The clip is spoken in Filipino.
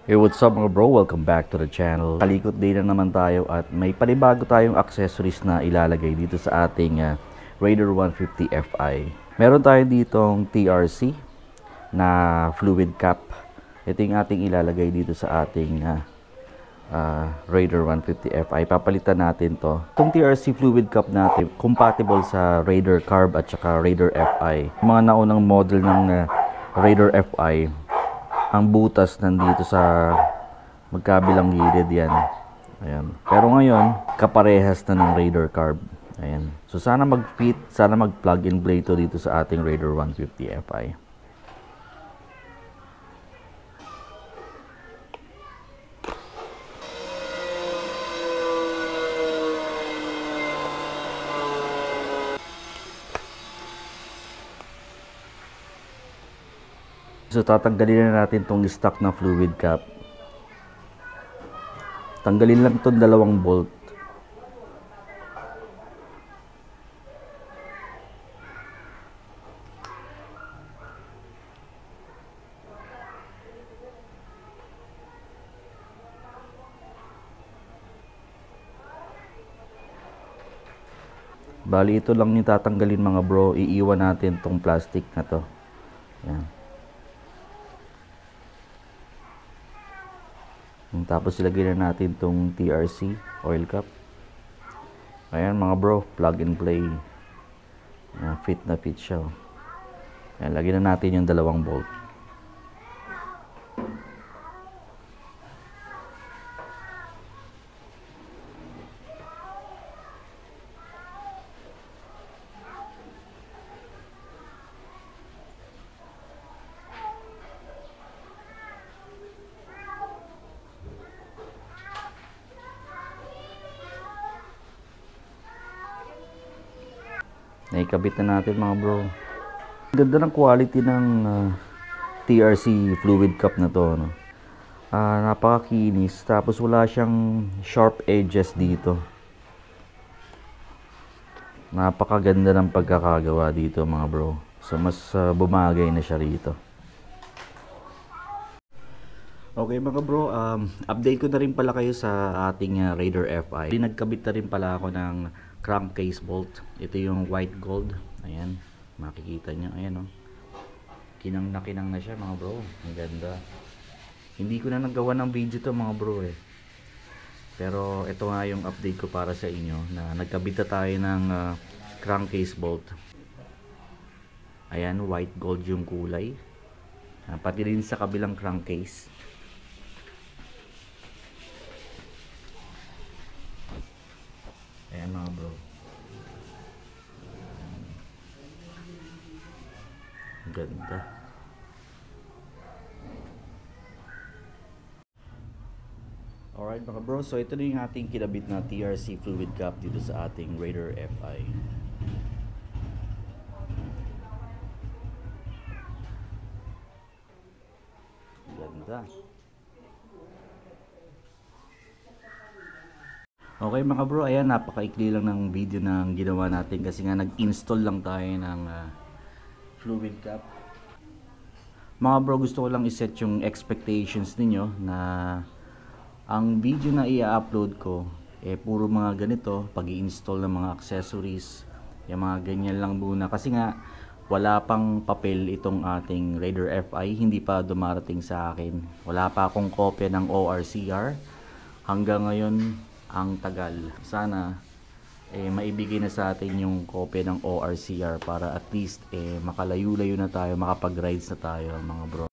Hey, what's up mga bro? Welcome back to the channel. Kalikot day na naman tayo at may panibago tayong accessories na ilalagay dito sa ating Raider 150 Fi. Meron tayo ditong TRC na fluid cap. Ito yung ating ilalagay dito sa ating Raider 150 Fi. Papalitan natin to. Itong TRC fluid cap natin, compatible sa Raider Carb at saka Raider Fi. Mga naunang model ng Raider Fi, ang butas nandito sa magkabilang gilid yan. Ayan. Pero ngayon, kaparehas na ng Raider Carb. Ayan. So sana mag-fit, sana mag-plug and play to dito sa ating Raider 150 Fi. So tatanggalin na natin tong stock na fluid cap. Tanggalin lang tong dalawang bolt. Bali ito lang yung tatanggalin mga bro. Iiwan natin tong plastic na to. Yan. Tapos ilagay na natin tong TRC oil cap. Ayan mga bro, plug and play. Fit na fit siya. Ayan, lagyan na natin yung dalawang bolt. Naikabit na natin mga bro. Ganda ng quality ng TRC fluid cap na to, no? Napakakinis, tapos wala siyang sharp edges dito. Napakaganda ng pagkakagawa dito mga bro. So mas bumagay na siya rito. Okay mga bro, update ko na rin pala kayo sa ating Raider Fi. Nagkabit na rin pala ako ng crankcase bolt. Ito yung white gold. Ayan, makikita nyo. Ayan o. Kinang na siya mga bro. Ang ganda. Hindi ko na nagawa ng video to mga bro eh. Pero ito nga yung update ko para sa inyo na nagkabit na tayo ng crankcase bolt. Ayan, white gold yung kulay. Pati rin sa kabilang crankcase. Ayan mga bro. Ganda. Alright mga bro, so ito na yung ating kinabit na TRC fluid cap dito sa ating Raider Fi. Ganda. Okay mga bro, ayan, napakaikli lang ng video na ginawa natin kasi nga nag-install lang tayo ng fluid cap. Mga bro, gusto ko lang iset yung expectations ninyo na ang video na i-upload ko puro mga ganito, pag-i-install ng mga accessories, yung mga ganyan lang muna kasi nga wala pang papel itong ating Raider Fi, hindi pa dumarating sa akin. Wala pa akong kopya ng ORCR hanggang ngayon. Ang tagal. Sana maibigay na sa atin yung kopya ng ORCR para at least makalayo-layo na tayo, makapag-rides na tayo mga bro.